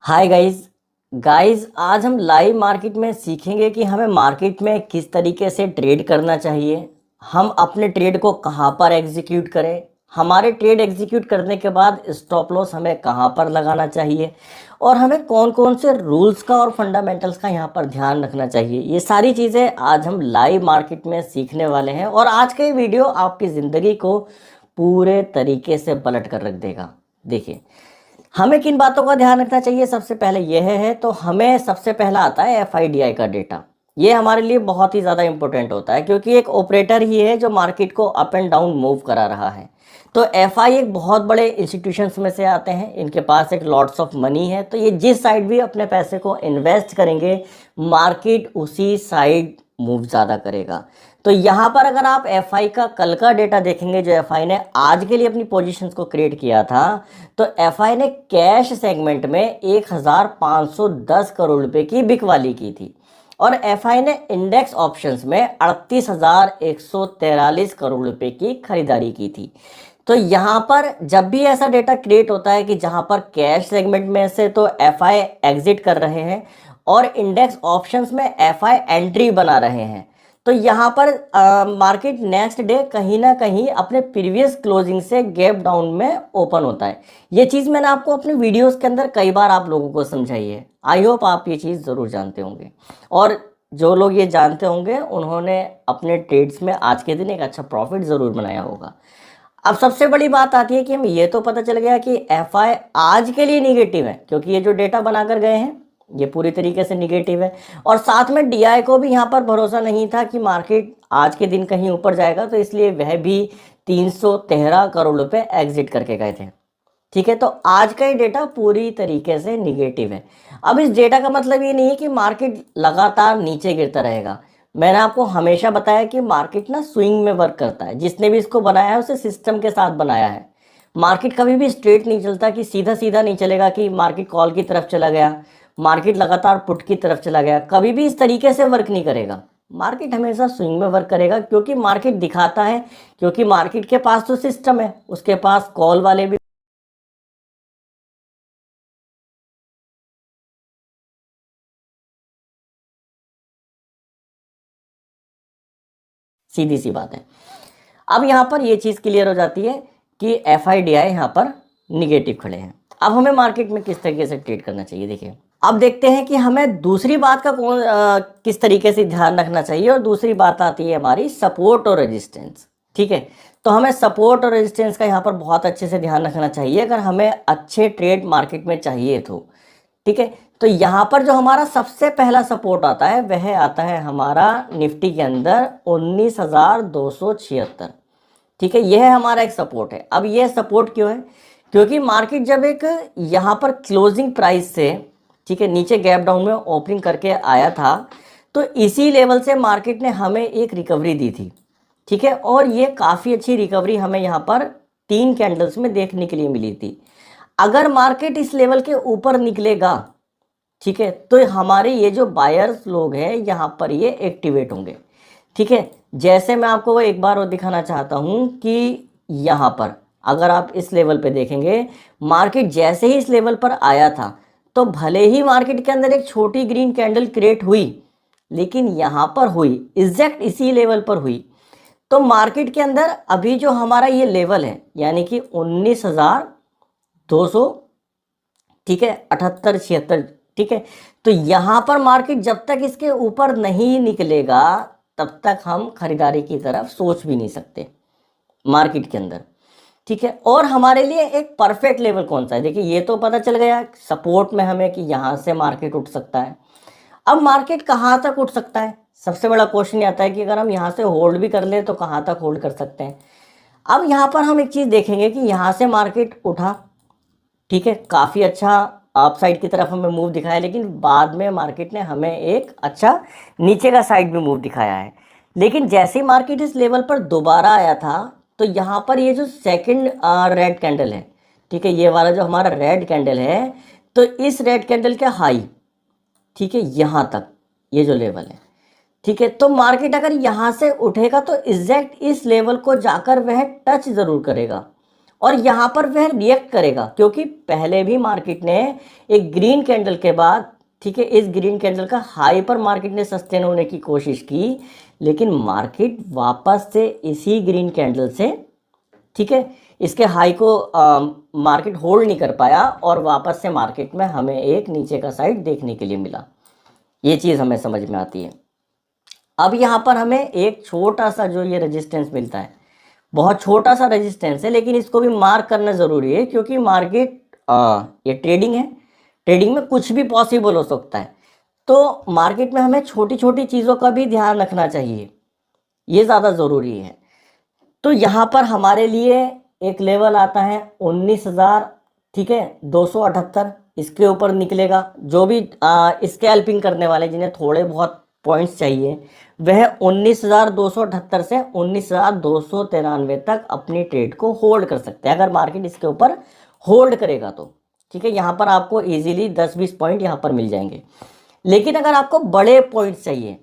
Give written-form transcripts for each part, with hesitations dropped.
Hi guys guys आज हम live market में सीखेंगे कि हमें मार्केट में किस तरीके से ट्रेड करना चाहिए। हम अपने ट्रेड को कहां पर एग्जीक्यूट करें, हमारे ट्रेड एग्जीक्यूट करने के बाद स्टॉप लॉस हमें कहां पर लगाना चाहिए और हमें कौन कौन से रूल्स का और फंडामेंटल्स का यहां पर ध्यान रखना चाहिए। ये सारी चीज़ें आज हम लाइव मार्केट में सीखने वाले हैं और आज का ये वीडियो आपकी ज़िंदगी को पूरे तरीके से पलट कर रख देगा। देखिए, हमें किन बातों का ध्यान रखना चाहिए। सबसे पहले यह है तो हमें सबसे पहला आता है एफआईडीआई का डेटा। ये हमारे लिए बहुत ही ज़्यादा इंपॉर्टेंट होता है क्योंकि एक ऑपरेटर ही है जो मार्केट को अप एंड डाउन मूव करा रहा है। तो एफआई एक बहुत बड़े इंस्टीट्यूशंस में से आते हैं, इनके पास एक लॉट्स ऑफ मनी है, तो ये जिस साइड भी अपने पैसे को इन्वेस्ट करेंगे मार्केट उसी साइड मूव ज़्यादा करेगा। तो यहाँ पर अगर आप एफआई का कल का डेटा देखेंगे जो एफआई ने आज के लिए अपनी पोजीशंस को क्रिएट किया था, तो एफआई ने कैश सेगमेंट में 1510 करोड़ रुपए की बिकवाली की थी और एफआई ने इंडेक्स ऑप्शंस में 38,143 करोड़ रुपए की खरीदारी की थी। तो यहाँ पर जब भी ऐसा डेटा क्रिएट होता है कि जहाँ पर कैश सेगमेंट में से तो एफआई एग्जिट कर रहे हैं और इंडेक्स ऑप्शंस में एफआई एंट्री बना रहे हैं, तो यहाँ पर मार्केट नेक्स्ट डे कहीं ना कहीं अपने प्रीवियस क्लोजिंग से गैप डाउन में ओपन होता है। ये चीज़ मैंने आपको अपने वीडियोस के अंदर कई बार आप लोगों को समझाई है। आई होप आप ये चीज़ ज़रूर जानते होंगे और जो लोग ये जानते होंगे उन्होंने अपने ट्रेड्स में आज के दिन एक अच्छा प्रॉफिट ज़रूर बनाया होगा। अब सबसे बड़ी बात आती है कि हम ये तो पता चल गया कि एफआई आज के लिए निगेटिव है क्योंकि ये जो डेटा बनाकर गए हैं ये पूरी तरीके से निगेटिव है और साथ में डीआई को भी यहाँ पर भरोसा नहीं था कि मार्केट आज के दिन कहीं ऊपर जाएगा, तो इसलिए वह भी 313 करोड़ रुपए एग्जिट करके गए थे। ठीक है, तो आज का ये डेटा पूरी तरीके से निगेटिव है। अब इस डेटा का मतलब ये नहीं है कि मार्केट लगातार नीचे गिरता रहेगा। मैंने आपको हमेशा बताया कि मार्केट ना स्विंग में वर्क करता है। जिसने भी इसको बनाया है उसे सिस्टम के साथ बनाया है। मार्केट कभी भी स्ट्रेट नहीं चलता कि सीधा सीधा नहीं चलेगा कि मार्केट कॉल की तरफ चला गया, मार्केट लगातार पुट की तरफ चला गया, कभी भी इस तरीके से वर्क नहीं करेगा। मार्केट हमेशा स्विंग में वर्क करेगा क्योंकि मार्केट दिखाता है, क्योंकि मार्केट के पास तो सिस्टम है, उसके पास कॉल वाले भी सीधी सी बात है। अब यहाँ पर ये चीज़ क्लियर हो जाती है कि एफ आई डी आई यहाँ पर निगेटिव खड़े हैं। अब हमें मार्केट में किस तरीके से ट्रेड करना चाहिए। देखिए, अब देखते हैं कि हमें दूसरी बात का किस तरीके से ध्यान रखना चाहिए और दूसरी बात आती है हमारी सपोर्ट और रेजिस्टेंस। ठीक है, तो हमें सपोर्ट और रेजिस्टेंस का यहाँ पर बहुत अच्छे से ध्यान रखना चाहिए अगर हमें अच्छे ट्रेड मार्केट में चाहिए तो। ठीक है, तो यहाँ पर जो हमारा सबसे पहला सपोर्ट आता है वह आता है हमारा निफ्टी के अंदर 19,276। ठीक है, यह हमारा एक सपोर्ट है। अब यह सपोर्ट क्यों है? क्योंकि मार्केट जब एक यहाँ पर क्लोजिंग प्राइस से, ठीक है, नीचे गैप डाउन में ओपनिंग करके आया था, तो इसी लेवल से मार्केट ने हमें एक रिकवरी दी थी। ठीक है, और ये काफ़ी अच्छी रिकवरी हमें यहाँ पर 3 कैंडल्स में देखने के लिए मिली थी। अगर मार्केट इस लेवल के ऊपर निकलेगा, ठीक है, तो हमारे ये जो बायर्स लोग हैं यहाँ पर ये एक्टिवेट होंगे। ठीक है, जैसे मैं आपको वो एक बार और दिखाना चाहता हूँ कि यहाँ पर अगर आप इस लेवल पे देखेंगे, मार्केट जैसे ही इस लेवल पर आया था तो भले ही मार्केट के अंदर एक छोटी ग्रीन कैंडल क्रिएट हुई, लेकिन यहाँ पर हुई एग्जैक्ट इसी लेवल पर हुई। तो मार्केट के अंदर अभी जो हमारा ये लेवल है यानी कि 19,200, ठीक है, 78 76, ठीक है, तो यहाँ पर मार्केट जब तक इसके ऊपर नहीं निकलेगा तब तक हम खरीदारी की तरफ सोच भी नहीं सकते मार्केट के अंदर। ठीक है, और हमारे लिए एक परफेक्ट लेवल कौन सा है? देखिए, ये तो पता चल गया सपोर्ट में हमें कि यहाँ से मार्केट उठ सकता है। अब मार्केट कहाँ तक उठ सकता है? सबसे बड़ा क्वेश्चन आता है कि अगर हम यहाँ से होल्ड भी कर ले तो कहाँ तक होल्ड कर सकते हैं। अब यहाँ पर हम एक चीज़ देखेंगे कि यहाँ से मार्केट उठा, ठीक है, काफ़ी अच्छा अप साइड की तरफ हमें मूव दिखाया, लेकिन बाद में मार्केट ने हमें एक अच्छा नीचे का साइड भी मूव दिखाया है। लेकिन जैसे ही मार्केट इस लेवल पर दोबारा आया था तो यहाँ पर ये जो सेकंड रेड कैंडल है, ठीक है, ये वाला जो हमारा रेड कैंडल है, तो इस रेड कैंडल के हाई, ठीक है, यहाँ तक ये जो लेवल है, ठीक है, तो मार्केट अगर यहाँ से उठेगा तो एग्जैक्ट इस लेवल को जाकर वह टच ज़रूर करेगा और यहाँ पर वह रिएक्ट करेगा, क्योंकि पहले भी मार्केट ने एक ग्रीन कैंडल के बाद, ठीक है, इस ग्रीन कैंडल का हाई पर मार्केट ने सस्टेन होने की कोशिश की, लेकिन मार्केट वापस से इसी ग्रीन कैंडल से, ठीक है, इसके हाई को मार्केट होल्ड नहीं कर पाया और वापस से मार्केट में हमें एक नीचे का साइड देखने के लिए मिला। ये चीज़ हमें समझ में आती है। अब यहाँ पर हमें एक छोटा सा जो ये रेजिस्टेंस मिलता है, बहुत छोटा सा रेजिस्टेंस है, लेकिन इसको भी मार्क करना ज़रूरी है, क्योंकि मार्केट ये ट्रेडिंग है, ट्रेडिंग में कुछ भी पॉसिबल हो सकता है। तो मार्केट में हमें छोटी छोटी चीज़ों का भी ध्यान रखना चाहिए, ये ज़्यादा ज़रूरी है। तो यहाँ पर हमारे लिए एक लेवल आता है 19,000, ठीक है, 278, इसके ऊपर निकलेगा। जो भी स्कैल्पिंग करने वाले जिन्हें थोड़े बहुत पॉइंट्स चाहिए, वह 19,278 से 19,293 तक अपनी ट्रेड को होल्ड कर सकते हैं, अगर मार्केट इसके ऊपर होल्ड करेगा तो, ठीक है। यहाँ पर आपको इजीली 10-20 पॉइंट यहाँ पर मिल जाएंगे। लेकिन अगर आपको बड़े पॉइंट्स चाहिए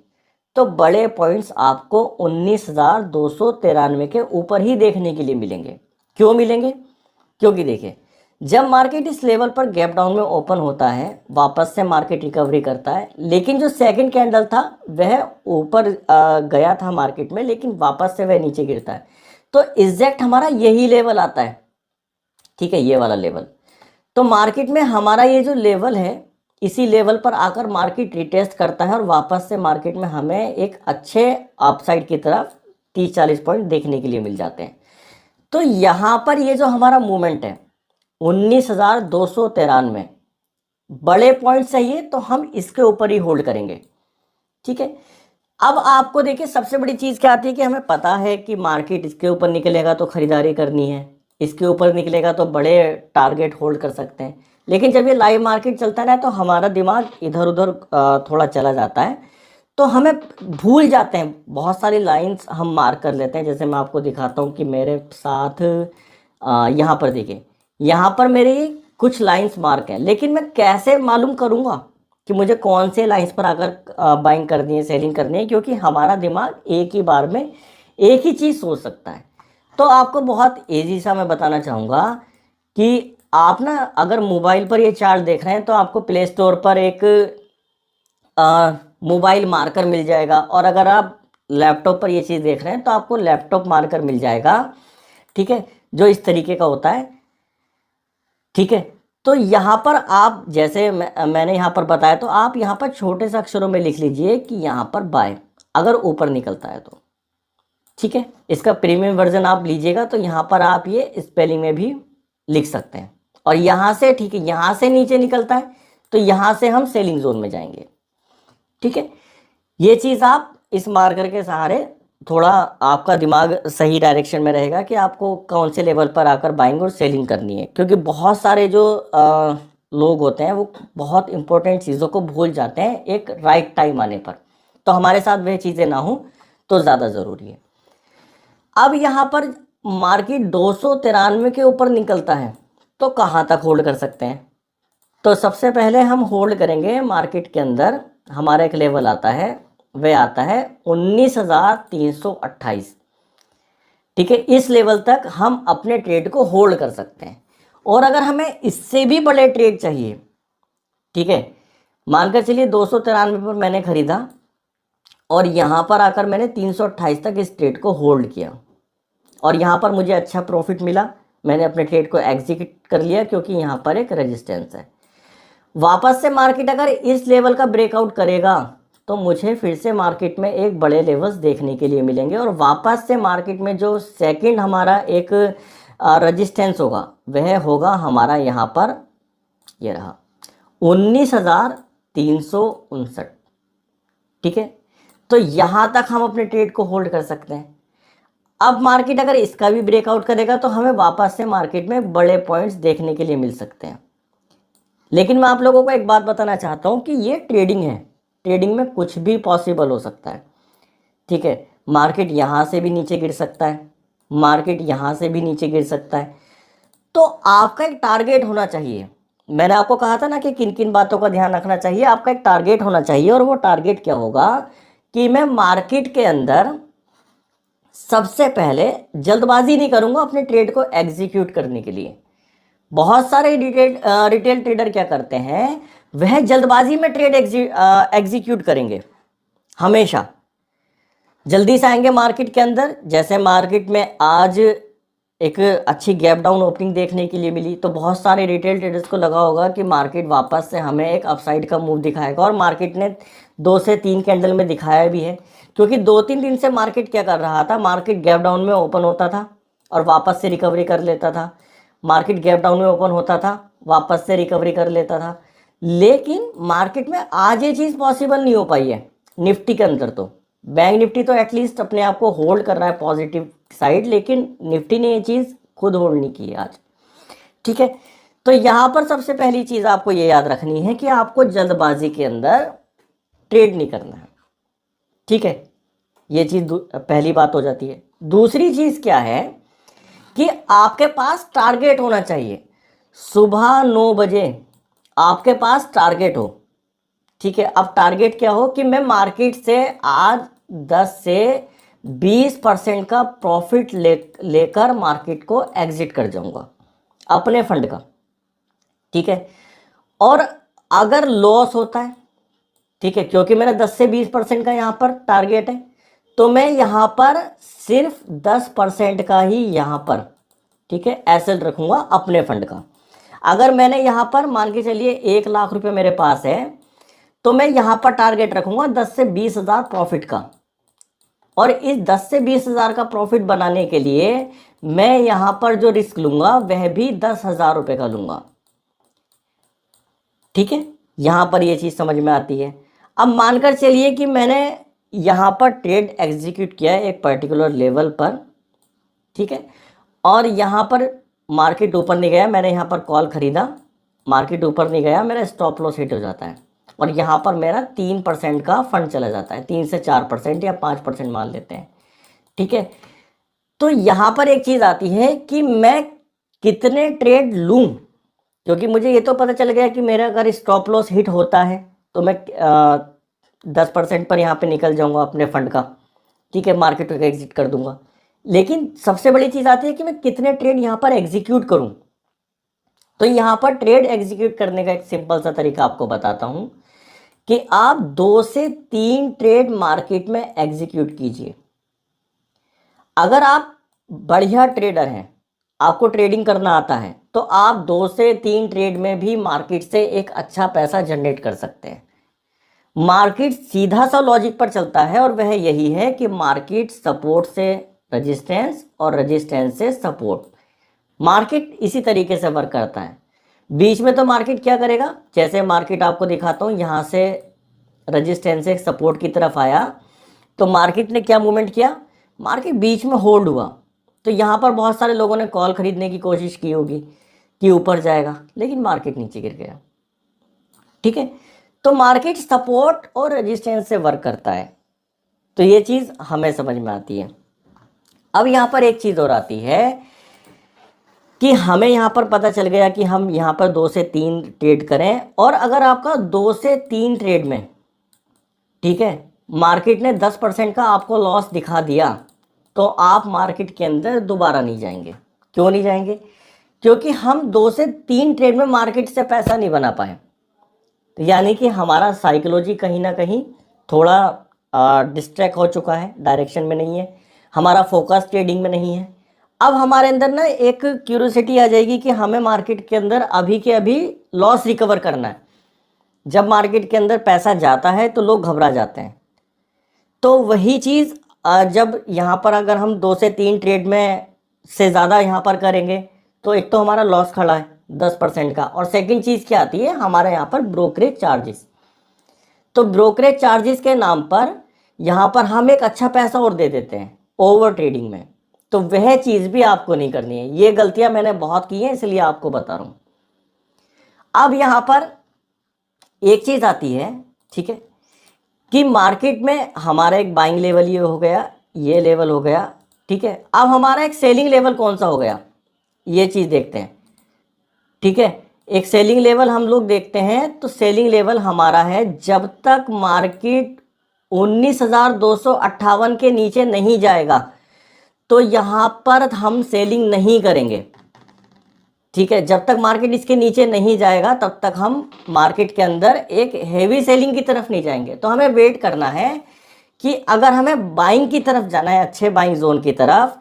तो बड़े पॉइंट्स आपको 19,293 के ऊपर ही देखने के लिए मिलेंगे। क्यों मिलेंगे? क्योंकि देखिए, जब मार्केट इस लेवल पर गैप डाउन में ओपन होता है, वापस से मार्केट रिकवरी करता है, लेकिन जो सेकंड कैंडल था वह ऊपर गया था मार्केट में, लेकिन वापस से वह नीचे गिरता है। तो एग्जैक्ट हमारा यही लेवल आता है, ठीक है, ये वाला लेवल। तो मार्केट में हमारा ये जो लेवल है, इसी लेवल पर आकर मार्केट रिटेस्ट करता है और वापस से मार्केट में हमें एक अच्छे अपसाइड की तरफ 30-40 पॉइंट देखने के लिए मिल जाते हैं। तो यहाँ पर ये जो हमारा मूवमेंट है 19,293, बड़े पॉइंट चाहिए तो हम इसके ऊपर ही होल्ड करेंगे, ठीक है। अब आपको देखिए, सबसे बड़ी चीज़ क्या आती है कि हमें पता है कि मार्केट इसके ऊपर निकलेगा तो ख़रीदारी करनी है, इसके ऊपर निकलेगा तो बड़े टारगेट होल्ड कर सकते हैं। लेकिन जब ये लाइव मार्केट चलता है ना, तो हमारा दिमाग इधर उधर थोड़ा चला जाता है, तो हमें भूल जाते हैं, बहुत सारी लाइंस हम मार्क कर लेते हैं। जैसे मैं आपको दिखाता हूँ कि मेरे साथ यहाँ पर देखिए, यहाँ पर मेरी कुछ लाइंस मार्क हैं, लेकिन मैं कैसे मालूम करूँगा कि मुझे कौन से लाइंस पर आकर बाइंग करनी है, सेलिंग करनी है, क्योंकि हमारा दिमाग एक ही बार में एक ही चीज़ सोच सकता है। तो आपको बहुत ईजी सा मैं बताना चाहूँगा कि आप ना, अगर मोबाइल पर ये चार्ट देख रहे हैं तो आपको प्ले स्टोर पर एक मोबाइल मार्कर मिल जाएगा, और अगर आप लैपटॉप पर ये चीज़ देख रहे हैं तो आपको लैपटॉप मार्कर मिल जाएगा, ठीक है, जो इस तरीके का होता है, ठीक है। तो यहाँ पर आप, जैसे मैंने यहाँ पर बताया, तो आप यहाँ पर छोटे से अक्षरों में लिख लीजिए कि यहाँ पर बाय, अगर ऊपर निकलता है तो, ठीक है। इसका प्रीमियम वर्जन आप लीजिएगा तो यहाँ पर आप ये स्पेलिंग में भी लिख सकते हैं। और यहाँ से, ठीक है, यहाँ से नीचे निकलता है तो यहाँ से हम सेलिंग जोन में जाएंगे, ठीक है। ये चीज़ आप इस मार्कर के सहारे, थोड़ा आपका दिमाग सही डायरेक्शन में रहेगा कि आपको कौन से लेवल पर आकर बाइंग और सेलिंग करनी है, क्योंकि बहुत सारे जो लोग होते हैं वो बहुत इंपॉर्टेंट चीज़ों को भूल जाते हैं एक राइट टाइम आने पर। तो हमारे साथ वह चीज़ें ना हो तो ज़्यादा ज़रूरी है। अब यहाँ पर मार्केट 293 के ऊपर निकलता है तो कहाँ तक होल्ड कर सकते हैं? तो सबसे पहले हम होल्ड करेंगे मार्केट के अंदर, हमारा एक लेवल आता है, वह आता है 19,328, ठीक है। इस लेवल तक हम अपने ट्रेड को होल्ड कर सकते हैं। और अगर हमें इससे भी बड़े ट्रेड चाहिए, ठीक है, मानकर चलिए 293 पर मैंने खरीदा और यहाँ पर आकर मैंने 328 तक इस ट्रेड को होल्ड किया और यहाँ पर मुझे अच्छा प्रॉफिट मिला, मैंने अपने ट्रेड को एग्जीक्यूट कर लिया, क्योंकि यहाँ पर एक रेजिस्टेंस है। वापस से मार्केट अगर इस लेवल का ब्रेकआउट करेगा तो मुझे फिर से मार्केट में एक बड़े लेवल्स देखने के लिए मिलेंगे, और वापस से मार्केट में जो सेकंड हमारा एक रेजिस्टेंस होगा वह होगा हमारा यहाँ पर, ये रहा 19,359, ठीक है। तो यहाँ तक हम अपने ट्रेड को होल्ड कर सकते हैं। अब मार्केट अगर इसका भी ब्रेकआउट करेगा तो हमें वापस से मार्केट में बड़े पॉइंट्स देखने के लिए मिल सकते हैं। लेकिन मैं आप लोगों को एक बात बताना चाहता हूँ कि ये ट्रेडिंग है, ट्रेडिंग में कुछ भी पॉसिबल हो सकता है, ठीक है। मार्केट यहाँ से भी नीचे गिर सकता है, मार्केट यहाँ से भी नीचे गिर सकता है। तो आपका एक टारगेट होना चाहिए। मैंने आपको कहा था ना कि किन किन बातों का ध्यान रखना चाहिए। आपका एक टारगेट होना चाहिए, और वो टारगेट क्या होगा कि मैं मार्केट के अंदर सबसे पहले जल्दबाजी नहीं करूंगा अपने ट्रेड को एग्जीक्यूट करने के लिए। बहुत सारे रिटेल ट्रेडर क्या करते हैं, वह जल्दबाजी में ट्रेड एग्जीक्यूट करेंगे, हमेशा जल्दी से आएंगे मार्केट के अंदर। जैसे मार्केट में आज एक अच्छी गैप डाउन ओपनिंग देखने के लिए मिली, तो बहुत सारे रिटेल ट्रेडर्स को लगा होगा कि मार्केट वापस से हमें एक अपसाइड का मूव दिखाएगा, और मार्केट ने 2 से 3 कैंडल में दिखाया भी है। क्योंकि 2-3 दिन से मार्केट क्या कर रहा था, मार्केट गैप डाउन में ओपन होता था और वापस से रिकवरी कर लेता था, मार्केट गैप डाउन में ओपन होता था, वापस से रिकवरी कर लेता था। लेकिन मार्केट में आज ये चीज़ पॉसिबल नहीं हो पाई है निफ्टी के अंदर। तो बैंक निफ्टी तो एटलीस्ट अपने आप को होल्ड कर रहा है पॉजिटिव साइड, लेकिन निफ्टी ने ये चीज़ खुद होल्ड नहीं की है आज। ठीक है, तो यहाँ पर सबसे पहली चीज़ आपको ये याद रखनी है कि आपको जल्दबाजी के अंदर ट्रेड नहीं करना है। ठीक है, ये चीज़ पहली बात हो जाती है। दूसरी चीज़ क्या है कि आपके पास टारगेट होना चाहिए। सुबह 9 बजे आपके पास टारगेट हो। ठीक है, अब टारगेट क्या हो कि मैं मार्केट से आज 10 से 20% का प्रॉफिट लेकर मार्केट को एग्जिट कर जाऊंगा अपने फंड का। ठीक है, और अगर लॉस होता है, ठीक है, क्योंकि मेरा 10 से 20% का यहाँ पर टारगेट है, तो मैं यहाँ पर सिर्फ 10% का ही यहाँ पर, ठीक है, एसेट रखूँगा अपने फंड का। अगर मैंने यहाँ पर मान के चलिए 1 लाख रुपए मेरे पास है, तो मैं यहाँ पर टारगेट रखूँगा 10 से 20 हज़ार प्रॉफिट का। और इस 10 से 20 हज़ार का प्रॉफिट बनाने के लिए मैं यहाँ पर जो रिस्क लूँगा वह भी 10,000 रुपये का लूँगा। ठीक है, यहाँ पर ये चीज़ समझ में आती है। अब मानकर चलिए कि मैंने यहाँ पर ट्रेड एग्जीक्यूट किया है एक पर्टिकुलर लेवल पर। ठीक है, और यहाँ पर मार्केट ऊपर नहीं गया, मैंने यहाँ पर कॉल खरीदा, मार्केट ऊपर नहीं गया, मेरा स्टॉप लॉस हिट हो जाता है और यहाँ पर मेरा 3% का फंड चला जाता है, 3 से 4% या 5% मान लेते हैं। ठीक है, तो यहाँ पर एक चीज़ आती है कि मैं कितने ट्रेड लूँ, क्योंकि मुझे ये तो पता चल गया कि मेरा अगर स्टॉप लॉस हिट होता है तो मैं 10% पर यहाँ पे निकल जाऊँगा अपने फंड का। ठीक है, मार्केट को एग्जिट कर दूंगा। लेकिन सबसे बड़ी चीज़ आती है कि मैं कितने ट्रेड यहाँ पर एग्जीक्यूट करूँ। तो यहाँ पर ट्रेड एग्जीक्यूट करने का एक सिंपल सा तरीका आपको बताता हूँ कि आप 2 से 3 ट्रेड मार्केट में एग्जीक्यूट कीजिए। अगर आप बढ़िया ट्रेडर हैं, आपको ट्रेडिंग करना आता है, तो आप 2 से 3 ट्रेड में भी मार्केट से एक अच्छा पैसा जनरेट कर सकते हैं। मार्केट सीधा सा लॉजिक पर चलता है और वह यही है कि मार्केट सपोर्ट से रेजिस्टेंस और रेजिस्टेंस से सपोर्ट, मार्केट इसी तरीके से वर्क करता है। बीच में तो मार्केट क्या करेगा, जैसे मार्केट आपको दिखाता हूँ, यहाँ से रेजिस्टेंस से सपोर्ट की तरफ आया तो मार्केट ने क्या मूवमेंट किया, मार्केट बीच में होल्ड हुआ। तो यहाँ पर बहुत सारे लोगों ने कॉल खरीदने की कोशिश की होगी कि ऊपर जाएगा, लेकिन मार्केट नीचे गिर गया। ठीक है, तो मार्केट सपोर्ट और रेजिस्टेंस से वर्क करता है। तो ये चीज़ हमें समझ में आती है। अब यहाँ पर एक चीज़ और आती है कि हमें यहाँ पर पता चल गया कि हम यहाँ पर 2 से 3 ट्रेड करें, और अगर आपका 2 से 3 ट्रेड में, ठीक है, मार्केट ने 10% का आपको लॉस दिखा दिया, तो आप मार्केट के अंदर दोबारा नहीं जाएंगे। क्यों नहीं जाएंगे? क्योंकि हम 2 से 3 ट्रेड में मार्केट से पैसा नहीं बना पाए। तो यानी कि हमारा साइकोलॉजी कहीं ना कहीं थोड़ा डिस्ट्रैक्ट हो चुका है, डायरेक्शन में नहीं है, हमारा फोकस ट्रेडिंग में नहीं है। अब हमारे अंदर ना एक क्यूरियोसिटी आ जाएगी कि हमें मार्केट के अंदर अभी के अभी लॉस रिकवर करना है। जब मार्केट के अंदर पैसा जाता है तो लोग घबरा जाते हैं। तो वही चीज़ जब यहाँ पर अगर हम 2 से 3 ट्रेड में से ज़्यादा यहाँ पर करेंगे, तो एक तो हमारा लॉस खड़ा है 10% का, और सेकंड चीज़ क्या आती है, हमारे यहाँ पर ब्रोकरेज चार्जेस। तो ब्रोकरेज चार्जेस के नाम पर यहाँ पर हम एक अच्छा पैसा और दे देते हैं ओवर ट्रेडिंग में। तो वह चीज़ भी आपको नहीं करनी है। ये गलतियाँ मैंने बहुत की हैं, इसलिए आपको बता रहा हूँ। अब यहाँ पर एक चीज़ आती है, ठीक है, कि मार्केट में हमारा एक बाइंग लेवल ये हो गया, ये लेवल हो गया, ठीक है। अब हमारा एक सेलिंग लेवल कौन सा हो गया, ये चीज़ देखते हैं। ठीक है, एक सेलिंग लेवल हम लोग देखते हैं, तो सेलिंग लेवल हमारा है जब तक मार्केट 19,258 के नीचे नहीं जाएगा, तो यहाँ पर हम सेलिंग नहीं करेंगे, ठीक है। जब तक मार्केट इसके नीचे नहीं जाएगा तब तक हम मार्केट के अंदर एक हेवी सेलिंग की तरफ नहीं जाएंगे। तो हमें वेट करना है कि अगर हमें बाइंग की तरफ जाना है, अच्छे बाइंग जोन की तरफ,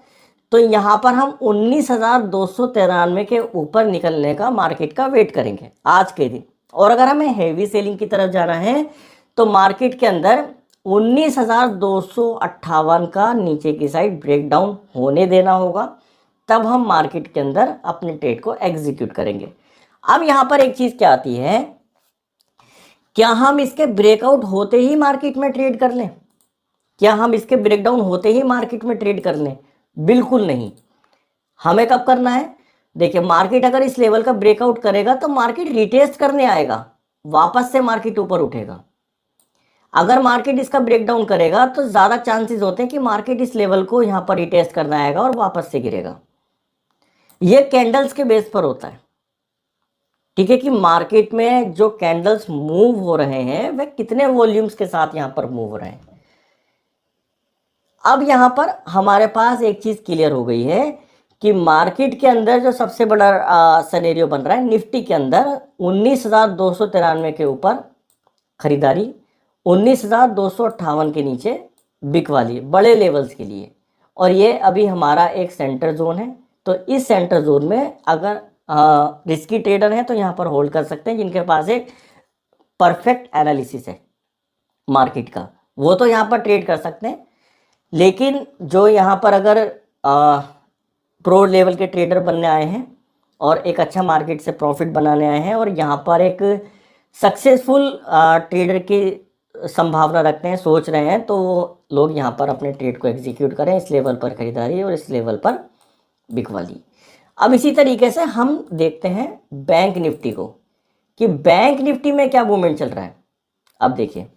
तो यहाँ पर हम 19,293 के ऊपर निकलने का मार्केट का वेट करेंगे आज के दिन। और अगर हमें हेवी सेलिंग की तरफ जाना है तो मार्केट के अंदर 19,258 का नीचे की साइड ब्रेकडाउन होने देना होगा, तब हम मार्केट के अंदर अपने ट्रेड को एग्जीक्यूट करेंगे। अब यहाँ पर एक चीज़ क्या आती है, क्या हम इसके ब्रेकआउट होते ही मार्केट में ट्रेड कर लें? क्या हम इसके ब्रेकडाउन होते ही मार्केट में ट्रेड कर लें? बिल्कुल नहीं। हमें कब करना है? देखिए, मार्केट अगर इस लेवल का ब्रेकआउट करेगा तो मार्केट रिटेस्ट करने आएगा, वापस से मार्केट ऊपर उठेगा। अगर मार्केट इसका ब्रेकडाउन करेगा तो ज़्यादा चांसेस होते हैं कि मार्केट इस लेवल को यहाँ पर रिटेस्ट करना आएगा और वापस से गिरेगा। ये कैंडल्स के बेस पर होता है, ठीक है, कि मार्केट में जो कैंडल्स मूव हो रहे हैं वे कितने वॉल्यूम्स के साथ यहाँ पर मूव हो रहे हैं। अब यहाँ पर हमारे पास एक चीज़ क्लियर हो गई है कि मार्केट के अंदर जो सबसे बड़ा सिनेरियो बन रहा है, निफ्टी के अंदर 19,293 के ऊपर खरीदारी, 19,258 के नीचे बिकवाली, बड़े लेवल्स के लिए। और ये अभी हमारा एक सेंटर जोन है। तो इस सेंटर जोन में अगर रिस्की ट्रेडर हैं तो यहाँ पर होल्ड कर सकते हैं, जिनके पास एक परफेक्ट एनालिसिस है मार्केट का, वो तो यहाँ पर ट्रेड कर सकते हैं। लेकिन जो यहाँ पर अगर प्रो लेवल के ट्रेडर बनने आए हैं और एक अच्छा मार्केट से प्रॉफिट बनाने आए हैं और यहाँ पर एक सक्सेसफुल ट्रेडर की संभावना रखते हैं, सोच रहे हैं, तो लोग यहाँ पर अपने ट्रेड को एग्जीक्यूट करें, इस लेवल पर खरीदारी और इस लेवल पर बिकवाली। अब इसी तरीके से हम देखते हैं बैंक निफ्टी को कि बैंक निफ्टी में क्या मूवमेंट चल रहा है। अब देखिए,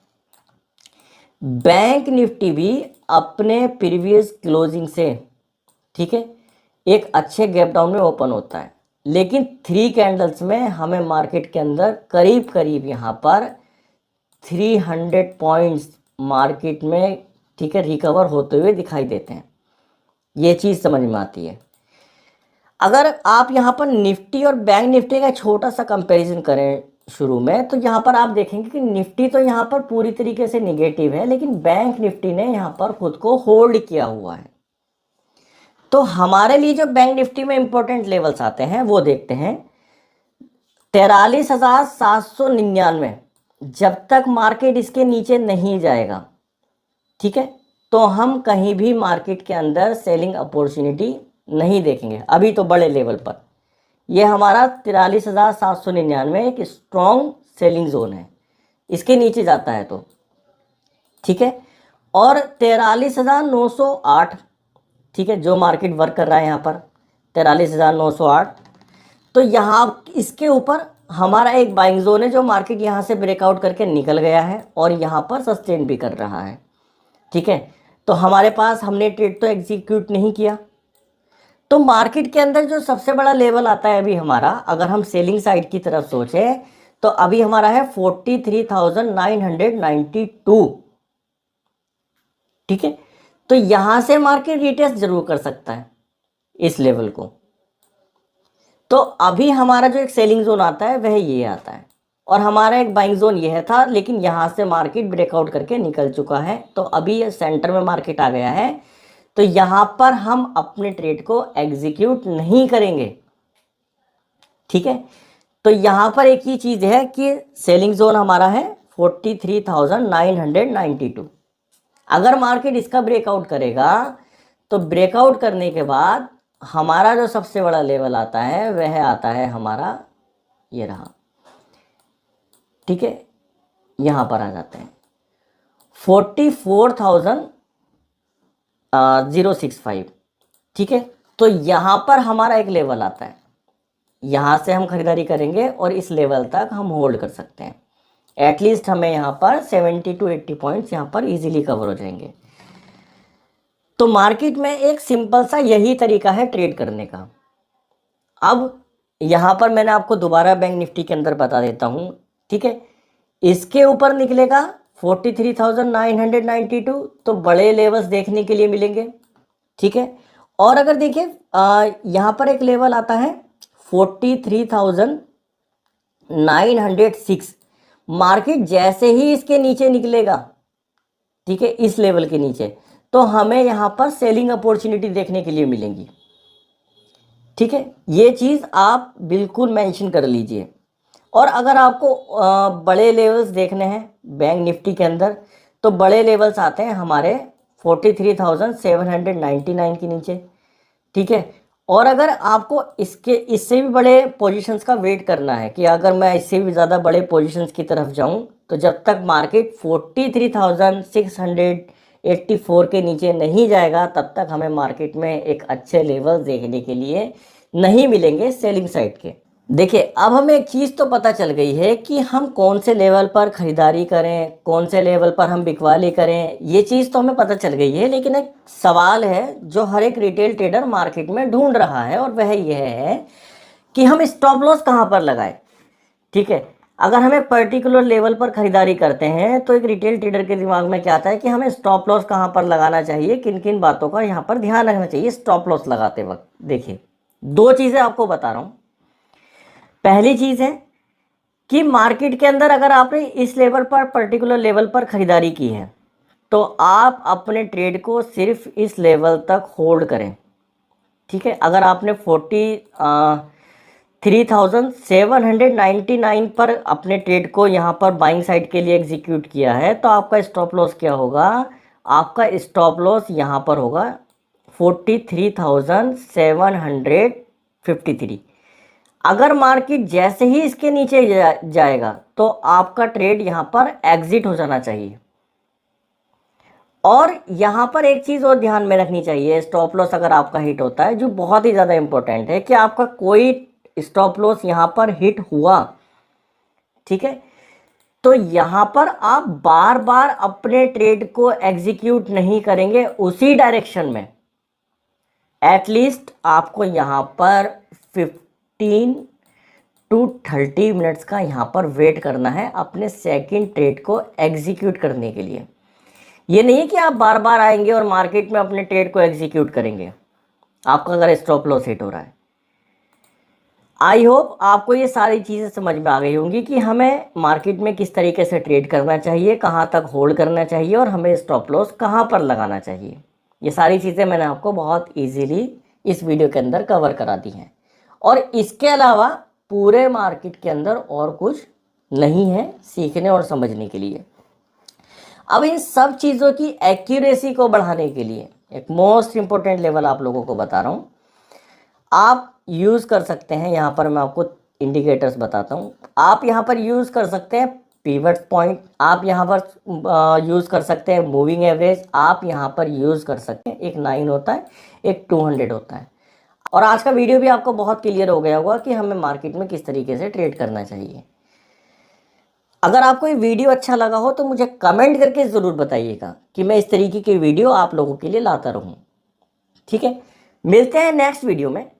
बैंक निफ्टी भी अपने प्रीवियस क्लोजिंग से, ठीक है, एक अच्छे गैप डाउन में ओपन होता है, लेकिन 3 कैंडल्स में हमें मार्केट के अंदर करीब करीब यहाँ पर 300 पॉइंट्स मार्केट में, ठीक है, रिकवर होते हुए दिखाई देते हैं। ये चीज़ समझ में आती है। अगर आप यहाँ पर निफ्टी और बैंक निफ्टी का छोटा सा कंपैरिजन करें शुरू में, तो यहाँ पर आप देखेंगे कि निफ्टी तो यहाँ पर पूरी तरीके से निगेटिव है, लेकिन बैंक निफ्टी ने यहाँ पर खुद को होल्ड किया हुआ है। तो हमारे लिए जो बैंक निफ्टी में इंपॉर्टेंट लेवल्स आते हैं वो देखते हैं 43,799। जब तक मार्केट इसके नीचे नहीं जाएगा, ठीक है, तो हम कहीं भी मार्केट के अंदर सेलिंग अपॉर्चुनिटी नहीं देखेंगे। अभी तो बड़े लेवल पर ये हमारा 43,799 एक स्ट्रॉन्ग सेलिंग जोन है, इसके नीचे जाता है तो, ठीक है। और 43,908, ठीक है, जो मार्केट वर्क कर रहा है यहाँ पर 43,908, तो यहाँ इसके ऊपर हमारा एक बाइंग जोन है जो मार्केट यहाँ से ब्रेकआउट करके निकल गया है और यहाँ पर सस्टेन भी कर रहा है, ठीक है। तो हमारे पास, हमने ट्रेड तो एग्जीक्यूट नहीं किया। तो मार्केट के अंदर जो सबसे बड़ा लेवल आता है अभी हमारा, अगर हम सेलिंग साइड की तरफ सोचें तो अभी हमारा है 43,992, ठीक है। तो यहां से मार्केट रिटेस्ट जरूर कर सकता है इस लेवल को। तो अभी हमारा जो एक सेलिंग जोन आता है वह ये आता है और हमारा एक बाइंग जोन यह था, लेकिन यहां से मार्केट ब्रेकआउट करके निकल चुका है। तो अभी ये सेंटर में मार्केट आ गया है, तो यहां पर हम अपने ट्रेड को एग्जीक्यूट नहीं करेंगे, ठीक है। तो यहां पर एक ही चीज है कि सेलिंग जोन हमारा है 43,992। अगर मार्केट इसका ब्रेकआउट करेगा तो ब्रेकआउट करने के बाद हमारा जो सबसे बड़ा लेवल आता है वह आता है हमारा, ये रहा, ठीक है। यहां पर आ जाते हैं 44,065, ठीक है। तो यहां पर हमारा एक लेवल आता है, यहां से हम खरीदारी करेंगे और इस लेवल तक हम होल्ड कर सकते हैं। एटलीस्ट हमें यहाँ पर 70 to 80 पॉइंट्स यहाँ पर इजीली कवर हो जाएंगे। तो मार्केट में एक सिंपल सा यही तरीका है ट्रेड करने का। अब यहाँ पर मैंने आपको दोबारा बैंक निफ्टी के अंदर बता देता हूँ, ठीक है। इसके ऊपर निकलेगा 43,992, तो बड़े लेवल्स देखने के लिए मिलेंगे, ठीक है। और अगर देखिए यहाँ पर एक लेवल आता है 43,906, मार्केट जैसे ही इसके नीचे निकलेगा, ठीक है, इस लेवल के नीचे, तो हमें यहाँ पर सेलिंग अपॉर्चुनिटी देखने के लिए मिलेंगी। ठीक है, ये चीज़ आप बिल्कुल मेंशन कर लीजिए। और अगर आपको बड़े लेवल्स देखने हैं बैंक निफ्टी के अंदर, तो बड़े लेवल्स आते हैं हमारे 43,799 के नीचे। ठीक है, और अगर आपको इससे भी बड़े पोजीशंस का वेट करना है कि अगर मैं इससे भी ज़्यादा बड़े पोजीशंस की तरफ जाऊं, तो जब तक मार्केट 43,684 के नीचे नहीं जाएगा, तब तक हमें मार्केट में एक अच्छे लेवल देखने के लिए नहीं मिलेंगे सेलिंग साइड के। देखिए, अब हमें एक चीज़ तो पता चल गई है कि हम कौन से लेवल पर ख़रीदारी करें, कौन से लेवल पर हम बिकवाली करें, ये चीज़ तो हमें पता चल गई है। लेकिन एक सवाल है जो हर एक रिटेल ट्रेडर मार्केट में ढूंढ रहा है, और वह यह है कि हम स्टॉप लॉस कहाँ पर लगाएं। ठीक है, अगर हम एक पर्टिकुलर लेवल पर ख़रीदारी करते हैं, तो एक रिटेल ट्रेडर के दिमाग में क्या आता है कि हमें स्टॉप लॉस कहाँ पर लगाना चाहिए, किन किन बातों का यहाँ पर ध्यान रखना चाहिए स्टॉप लॉस लगाते वक्त। देखिए, दो चीज़ें आपको बता रहा हूँ। पहली चीज़ है कि मार्केट के अंदर अगर आपने इस लेवल पर, पर्टिकुलर लेवल पर ख़रीदारी की है, तो आप अपने ट्रेड को सिर्फ इस लेवल तक होल्ड करें। ठीक है, अगर आपने 43,799 पर अपने ट्रेड को यहाँ पर बाइंग साइड के लिए एग्जीक्यूट किया है, तो आपका स्टॉप लॉस क्या होगा? आपका स्टॉप लॉस यहाँ पर होगा 43,753। अगर मार्केट जैसे ही इसके नीचे जाएगा, तो आपका ट्रेड यहाँ पर एग्जिट हो जाना चाहिए। और यहाँ पर एक चीज़ और ध्यान में रखनी चाहिए, स्टॉप लॉस अगर आपका हिट होता है, जो बहुत ही ज़्यादा इंपॉर्टेंट है, कि आपका कोई स्टॉप लॉस यहाँ पर हिट हुआ, ठीक है, तो यहाँ पर आप बार बार अपने ट्रेड को एग्जीक्यूट नहीं करेंगे उसी डायरेक्शन में। एटलीस्ट आपको यहाँ पर 15 to 30 मिनट्स का यहाँ पर वेट करना है अपने सेकंड ट्रेड को एग्जीक्यूट करने के लिए। ये नहीं है कि आप बार बार आएंगे और मार्केट में अपने ट्रेड को एग्जीक्यूट करेंगे आपका अगर स्टॉप लॉस हिट हो रहा है। आई होप आपको ये सारी चीज़ें समझ में आ गई होंगी कि हमें मार्केट में किस तरीके से ट्रेड करना चाहिए, कहाँ तक होल्ड करना चाहिए, और हमें स्टॉप लॉस कहाँ पर लगाना चाहिए। ये सारी चीज़ें मैंने आपको बहुत ईजीली इस वीडियो के अंदर कवर करा दी हैं, और इसके अलावा पूरे मार्केट के अंदर और कुछ नहीं है सीखने और समझने के लिए। अब इन सब चीज़ों की एक्यूरेसी को बढ़ाने के लिए एक मोस्ट इम्पोर्टेंट लेवल आप लोगों को बता रहा हूँ। आप यूज़ कर सकते हैं, यहाँ पर मैं आपको इंडिकेटर्स बताता हूँ। आप यहाँ पर यूज़ कर सकते हैं पिवट पॉइंट, आप यहाँ पर यूज़ कर सकते हैं मूविंग एवरेज, आप यहाँ पर यूज़ कर सकते हैं एक 9 होता है, एक 200 होता है। और आज का वीडियो भी आपको बहुत क्लियर हो गया होगा कि हमें मार्केट में किस तरीके से ट्रेड करना चाहिए। अगर आपको ये वीडियो अच्छा लगा हो तो मुझे कमेंट करके ज़रूर बताइएगा कि मैं इस तरीके की वीडियो आप लोगों के लिए लाता रहूँ। ठीक है, मिलते हैं नेक्स्ट वीडियो में।